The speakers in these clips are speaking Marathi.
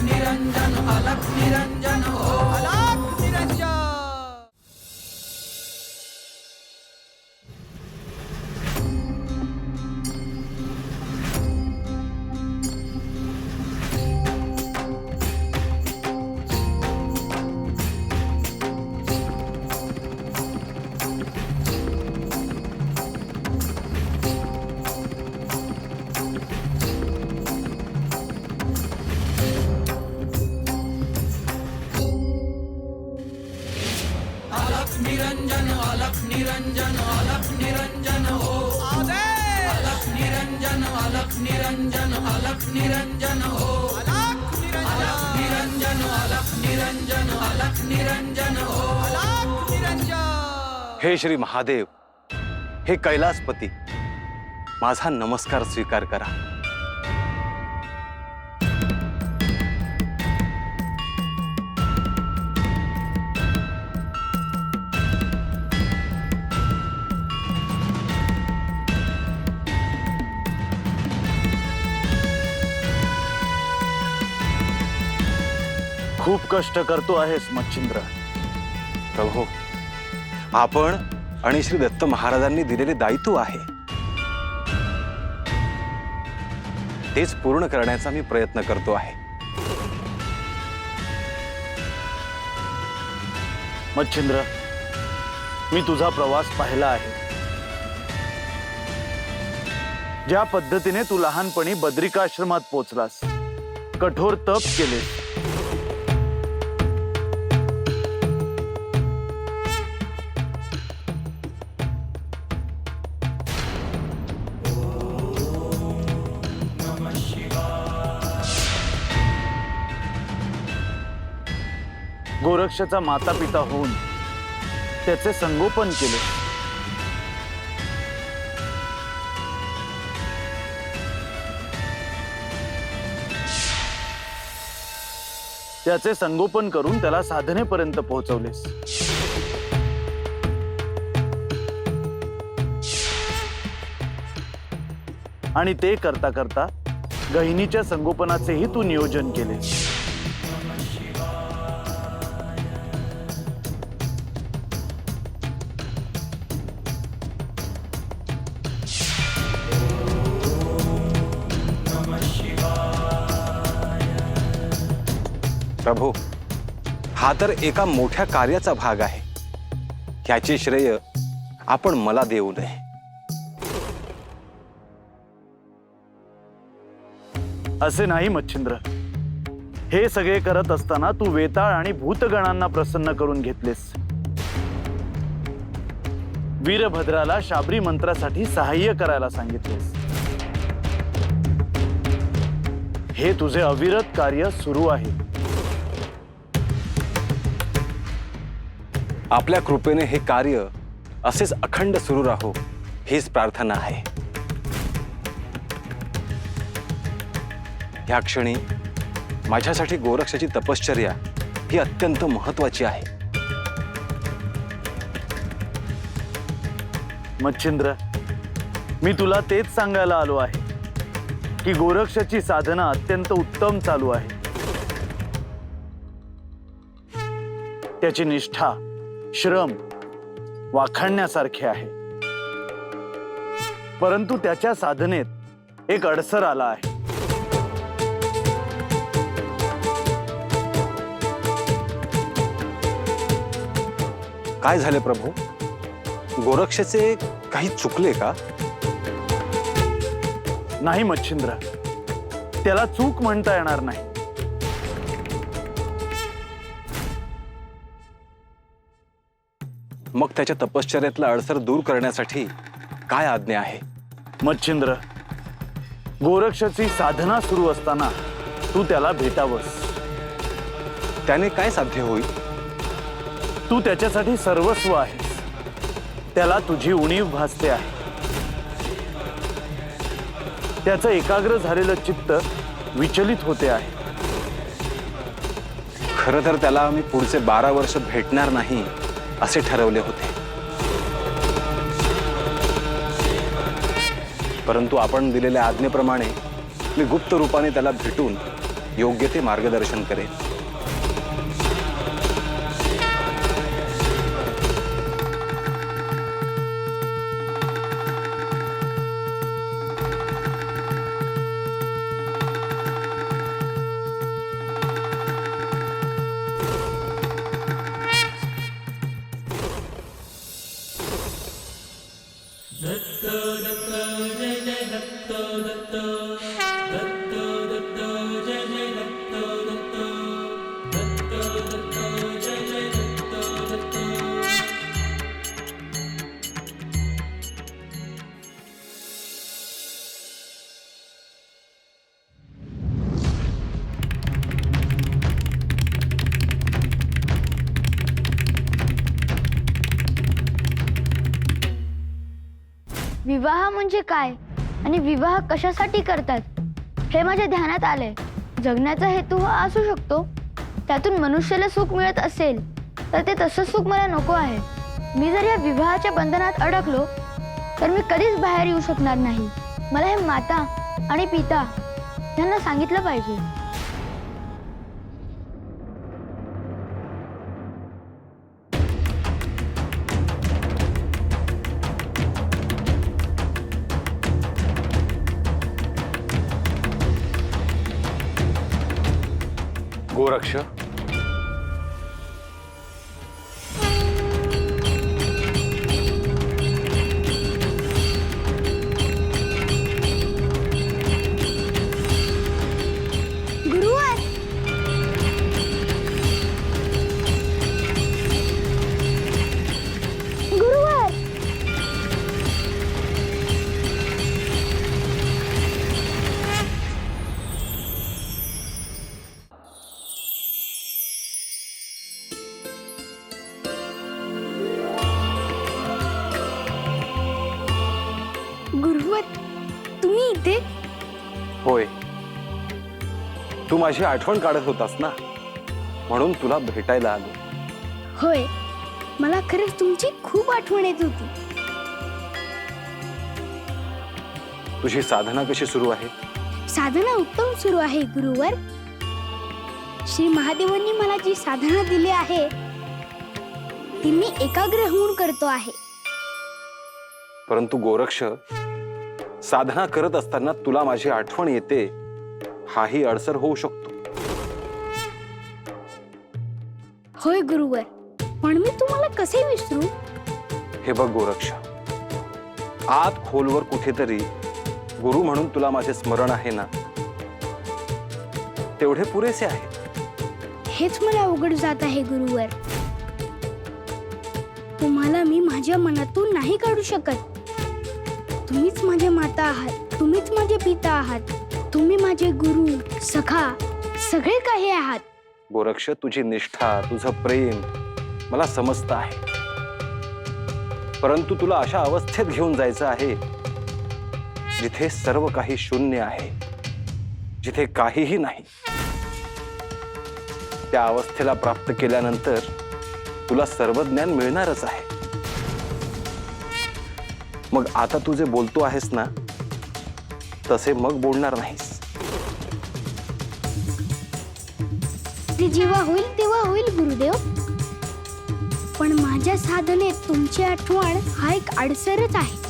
निरंजन अलख निरंजन हो अलख निरंजन। निरंजन अलख निरंजन अलख निरंजन हो अलख निरंजन अलख निरंजन अलख निरंजन हो अलख निरंजन अलख निरंजन अलख निरंजन हो अलख निरंजन। हे श्री महादेव, हे कैलासपती, माझा नमस्कार स्वीकार करा। खूप कष्ट करतो आहेस मच्छिंद्र। प्रभू, आपण आणि श्री दत्त महाराजांनी दिलेले दायित्व आहे तेच पूर्ण करण्याचा मी प्रयत्न करतो आहे। मच्छिंद्र, मी तुझा प्रवास पाहिला आहे। ज्या पद्धतीने तू लहानपणी बद्रिकाश्रमात पोचलास, कठोर तप केलेस, गोरक्षाचा माता पिता होऊन त्याचे संगोपन केले, त्याचे संगोपन करून त्याला साधनेपर्यंत पोहोचवलेस। आणि ते करता करता गहिनीच्या संगोपनाचेही तू नियोजन केलेस। प्रभू, हा तर एका मोठ्या कार्याचा भाग आहे। याचे श्रेय आपण मला देऊ नये। असे नाही मच्छिंद्र, हे सगळे करत असताना तू वेताळ आणि भूतगणांना प्रसन्न करून घेतलेस। वीरभद्राला शाबरी मंत्रासाठी सहाय्य करायला सांगितलेस। हे तुझे अविरत कार्य सुरू आहे। आपल्या कृपेने हे कार्य असेच अखंड सुरू राहो हीच प्रार्थना आहे। या क्षणी माझ्यासाठी गोरक्षाची तपश्चर्या ही अत्यंत महत्वाची आहे। मच्छिंद्र, मी तुला तेच सांगायला आलो आहे की गोरक्षाची साधना अत्यंत उत्तम चालू आहे। त्याची निष्ठा, श्रम वाखाणण्यासारखे आहे, परंतु त्याच्या साधनेत एक अडसर आला आहे। काय झाले प्रभू? गोरक्षाचे काही चुकले का? नाही मच्छिंद्र, त्याला चूक म्हणता येणार नाही। मग त्याच्या तपश्चर्यातला अडसर दूर करण्यासाठी काय आज्ञा आहे? मच्छिंद्र, गोरक्षाची साधना सुरू असताना तू त्याला भेटावंस। त्याने काय साध्य होईल? तू त्याच्यासाठी सर्वस्व आहेस। त्याला तुझी उणीव भासते आहे। त्याचं एकाग्र झालेलं चित्त विचलित होते आहे। खरं तर त्याला मी पुढचे 12 वर्ष भेटणार नाही असे ठरवले होते, परंतु आपण दिलेल्या आज्ञेप्रमाणे मी गुप्त रूपाने त्याला भेटून योग्य ते मार्गदर्शन करेन. विवाह म्हणजे काय आणि विवाह कशासाठी करतात हे माझ्या ध्यानात आलंय. जगण्याचा हेतू हा असू शकतो, त्यातून मनुष्याला सुख मिळत असेल तर ते तसं सुख मला नको आहे. मी जर या विवाहाच्या बंधनात अडकलो तर मी कधीच बाहेर येऊ शकणार नाही. मला हे माता आणि पिता यांना सांगितलं पाहिजे. गोरक्ष, गुरुवर, गुरुवर, गुरुवर, तुम्ही इथे? होय, तू माझी आठवण काढत होतास ना, म्हणून तुला भेटायला आलो. होय, मला खरंच तुमची खूप आठवण येत होती. तुझी साधना कशी सुरू आहे? साधना उत्तम सुरू आहे गुरुवर. श्री महादेवांनी मला जी साधना दिली आहे ती मी एकाग्र होऊन करतो आहे. परंतु गोरक्ष, साधना करत असताना तुला माझी आठवण येते हाही अडसर होऊ शकतो. होय गुरुवर, पण मी तुम्हाला कसे विसरू? हे बघ गोरक्ष, आत खोलवर कुठेतरी गुरु म्हणून तुला माझे स्मरण आहे ना, तेवढे पुरेसे आहे. हेच मला अवघड जात आहे गुरुवर. तुम्हाला मी माझ्या मनातून नाही काढू शकत. तुम्हीच माझे माता आहात, तुम्हीच माझे पिता आहात, तुम्ही माझे गुरु, सखा, सगळे काही आहात. गोरक्ष, तुझी निष्ठा, तुझं प्रेम मला समजत आहे, परंतु तुला अशा अवस्थेत घेऊन जायचं आहे जिथे सर्व काही शून्य आहे, जिथे काहीही नाही. त्या अवस्थेला प्राप्त केल्यानंतर तुला सर्व ज्ञान मिळणारच आहे. मग आता तू जे बोलतो आहेस ना, तसे मग बोलणार नाहीस. ते जेव्हा होईल तेव्हा होईल गुरुदेव. पण माझ्या साधनेत तुमची आठवण हा एक अडसरच आहे.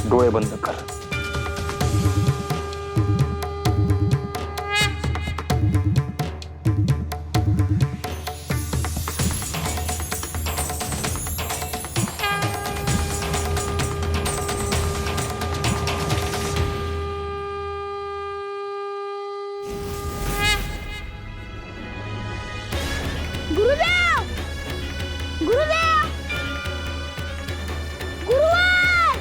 डोळे बंद कर. गुरुदेव, गुरुदेव, गुरुवर,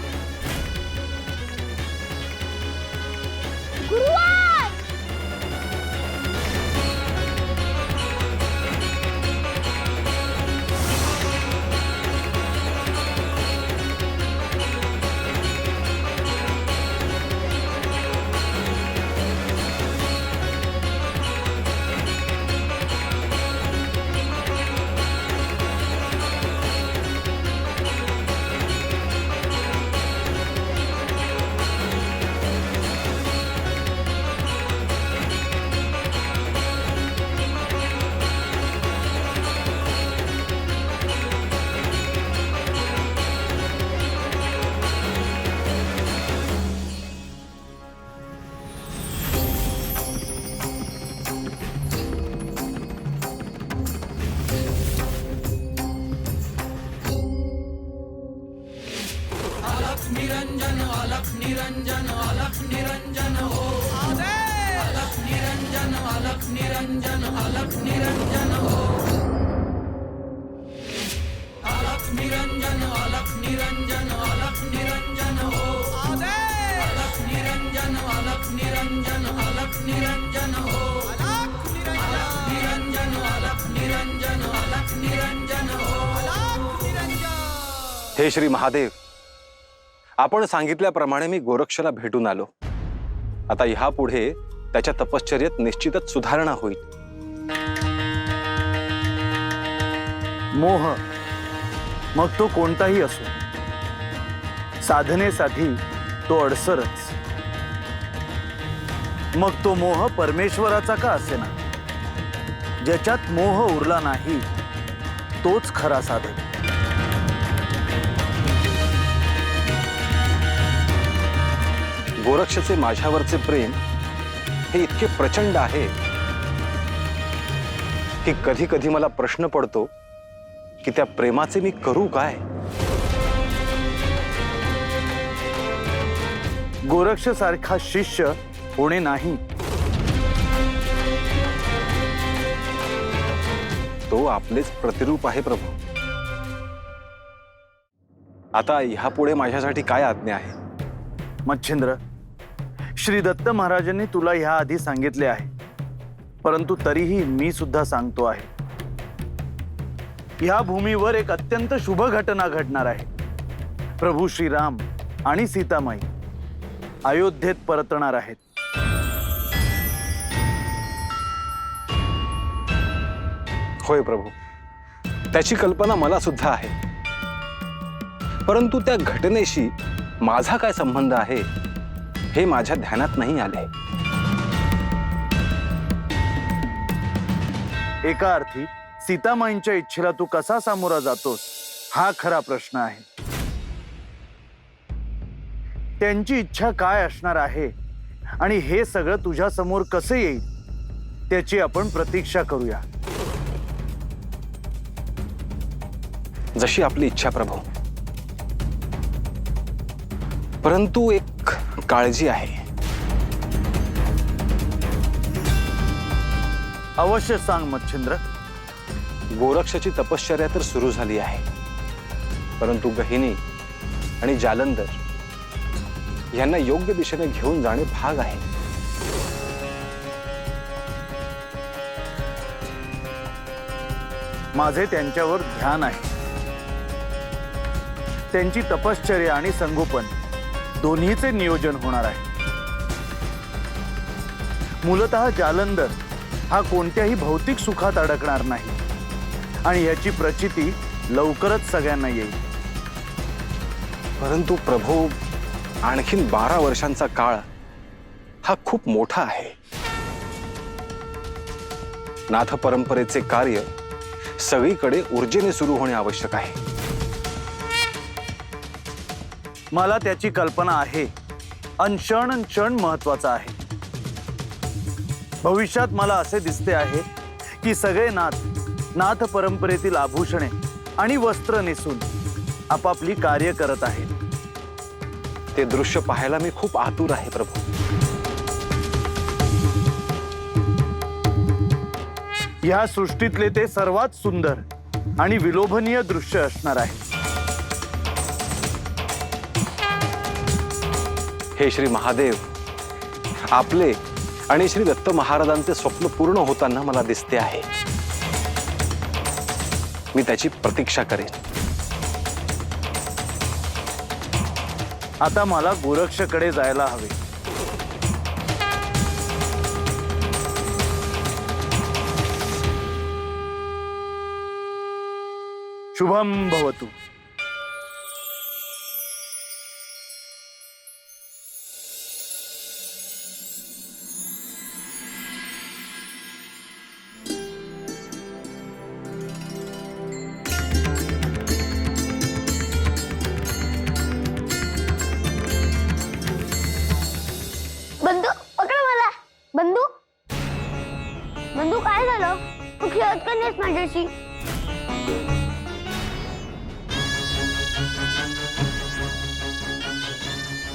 निरंजन अलख निरंजन अलख निरंजन हो अलख निरंजन अलख निरंजन अलख निरंजन हो अलख निरंजन अलख निरंजन अलख निरंजन हो अलख निरंजन अलख निरंजन अलख निरंजन हो हे श्री महादेव, आपण सांगितल्याप्रमाणे मी गोरक्षला भेटून आलो. आता ह्यापुढे त्याच्या तपश्चर्येत निश्चितच सुधारणा होईल. मोह मग तो कोणताही असो, साधनेसाठी तो अडसरच. मग तो मोह परमेश्वराचा का असेना, ज्याच्यात मोह उरला नाही तोच खरा साधक. गोरक्षचे माझ्यावरचे प्रेम हे इतके प्रचंड आहे की कधी कधी मला प्रश्न पडतो की त्या प्रेमाचे मी करू काय. गोरक्ष सारखा शिष्य होणे नाही, तो आपलेच प्रतिरूप आहे प्रभू. आता ह्यापुढे माझ्यासाठी काय आज्ञा आहे? मच्छिंद्र, श्री दत्त महाराजांनी तुला ह्या आधी सांगितले आहे, परंतु तरीही मी सुद्धा सांगतो आहे. ह्या भूमीवर एक अत्यंत शुभ घटना घडणार आहे. प्रभू श्रीराम आणि सीतामाई अयोध्येत परतणार आहेत. होय प्रभू, त्याची कल्पना मला सुद्धा आहे, परंतु त्या घटनेशी माझा काय संबंध आहे हे माझ्या ध्यानात नाही आले. एका अर्थी सीतामाईंच्या इच्छेला तू कसा सामोरा जातोस हा खरा प्रश्न आहे. त्यांची इच्छा काय असणार आहे आणि हे सगळं तुझ्या समोर कसे येईल त्याची आपण प्रतीक्षा करूया. जशी आपली इच्छा प्रभू, परंतु एक काळजी आहे. अवश्य सांग मच्छिंद्र. गोरक्षची तपश्चर्या तर सुरू झाली आहे, परंतु गहिनी आणि जालंधर यांना योग्य दिशेने घेऊन जाणे भाग आहे. माझे त्यांच्यावर ध्यान आहे. त्यांची तपश्चर्या आणि संगोपन दोन्हीचे नियोजन होणार आहे. मूलतः जालंधर हा कोणत्याही भौतिक सुखात अडकणार नाही आणि याची प्रचिती लवकरच सगळ्यांना येईल. परंतु प्रभू, आणखीन 12 वर्षांचा काळ हा खूप मोठा आहे. नाथ परंपरेचे कार्य सगळीकडे ऊर्जेने सुरू होणे आवश्यक आहे. मला त्याची कल्पना आहे. क्षण क्षण महत्वाचा आहे. भविष्यात मला असे दिसते आहे की सगळे नाथ परंपरेतील आभूषणे आणि वस्त्र नेसून आपापली कार्य करत आहेत. ते दृश्य पाहायला मी खूप आतुर आहे प्रभू. या सृष्टीतले ते सर्वात सुंदर आणि विलोभनीय दृश्य असणार आहे. हे श्री महादेव, आपले आणि श्री दत्त महाराजांचे स्वप्न पूर्ण होताना मला दिसते आहे. मी त्याची प्रतीक्षा करेन. आता मला गोरक्षकडे जायला हवे. शुभम भवतु. बंधू पकड मला. बंधू बंधू काय झालं? तू खेळत का नाहीस माझ्याशी?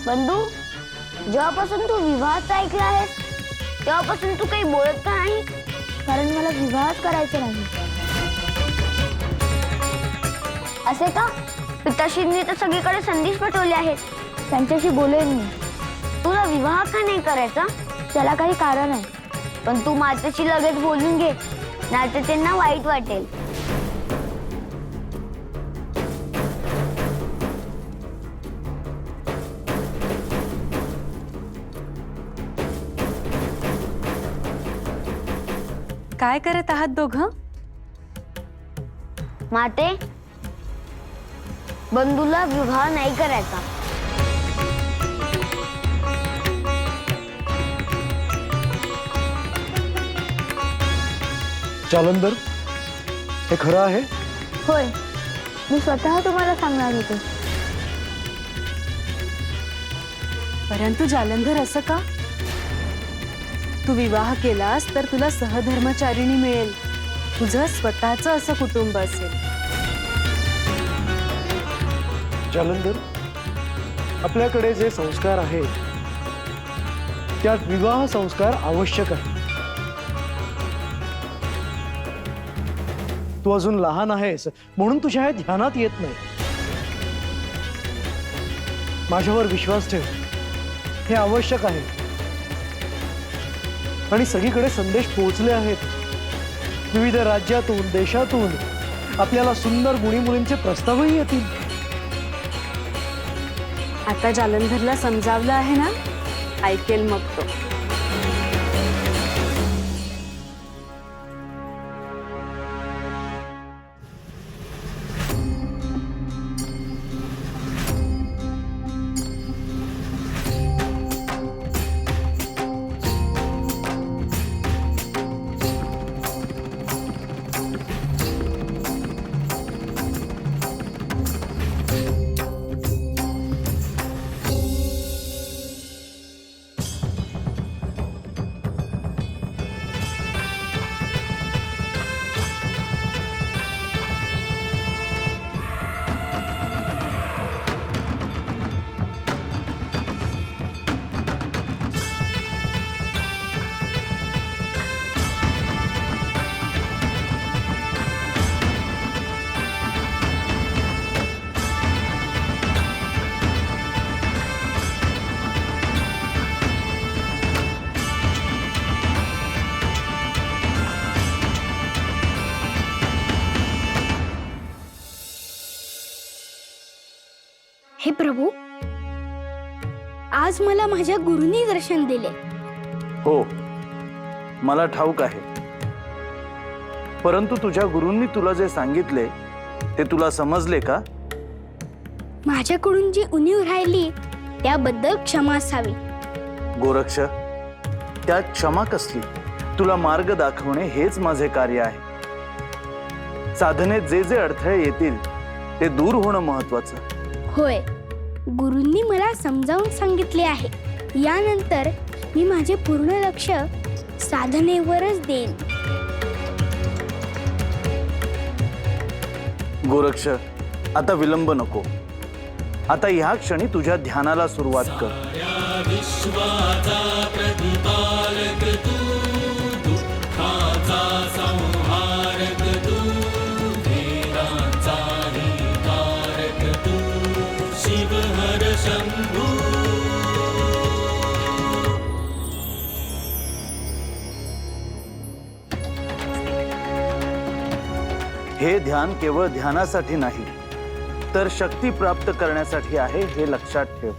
बंधू, जेव्हापासून तू विवाहाचं ऐकलं आहेस तेव्हापासून तू काही बोलत का नाही? कारण मला विवाहच करायचा नाही. असे का? पिताश्रींनी तर सगळीकडे संदेश पाठवले आहेत. त्यांच्याशी बोलेन मी. तुला विवाह का नाही करायचा? त्याला काही कारण आहे. पण तू मातेशी लगेच बोलून घे, नाहीतर त्यांना वाईट वाटेल. काय करत आहात दोघं? माते, बंधूला विवाह नाही करायचा. जालंधर, हे खरं आहे? होय, मी स्वतः तुम्हाला सांगणार होते. परंतु जालंधर, असं का? तू विवाह केलास तर तुला सहधर्मचारिणी मिळेल. तुझं स्वतःचं असं कुटुंब असेल. जालंधर, आपल्याकडे जे संस्कार आहेत त्यात विवाह संस्कार आवश्यक आहे. तू अजून लहान आहेस म्हणून तुझ्या हे ध्यानात येत नाही. माझ्यावर विश्वास ठेव, हे आवश्यक आहे. आणि सगळीकडे संदेश पोहोचले आहेत. विविध राज्यातून, देशातून आपल्याला सुंदर गुणी मुलींचे प्रस्तावही येतील. आता जालंधरला समजावलं आहे ना? ऐकेल मग तो. हे प्रभू, आज मला माझ्या गुरूंनी दर्शन दिले. हो, मला ठाऊक आहे. परंतु तुझ्या गुरूंनी तुला जे सांगितले ते तुला समजले का? माझ्याकडून जी उणीव राहिली त्याबद्दल क्षमा असावी. गोरक्ष, त्यात क्षमा कसली? तुला मार्ग दाखवणे हेच माझे कार्य आहे. साधनेत जे जे अडथळे येतील ते दूर होणं महत्वाचं. होय, गुरूंनी मला समजावून सांगितले आहे. यानंतर मी माझे पूर्ण लक्ष साधनेवरच देईन. गोरक्ष, आता विलंब नको. आता ह्या क्षणी तुझ्या ध्यानाला सुरुवात कर. विश्वाचा प्रतिपालक तू, दुःखाचा संहारक तू, वेदांचाही कारक तू, शिव हर शंभू. हे ध्यान केवळ ध्यानासाठी नाही तर शक्ती प्राप्त करण्यासाठी आहे, हे लक्षात ठेव.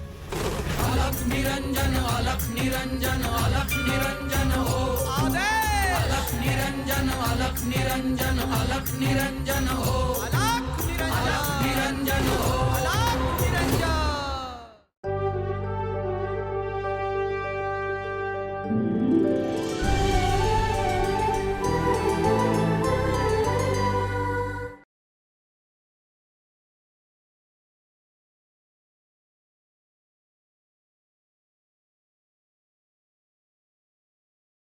अलख निरंजन, अलख निरंजन, अलख निरंजन हो. अलख निरंजन, अलख निरंजन, अलख निरंजन हो. अलख निरंजन हो.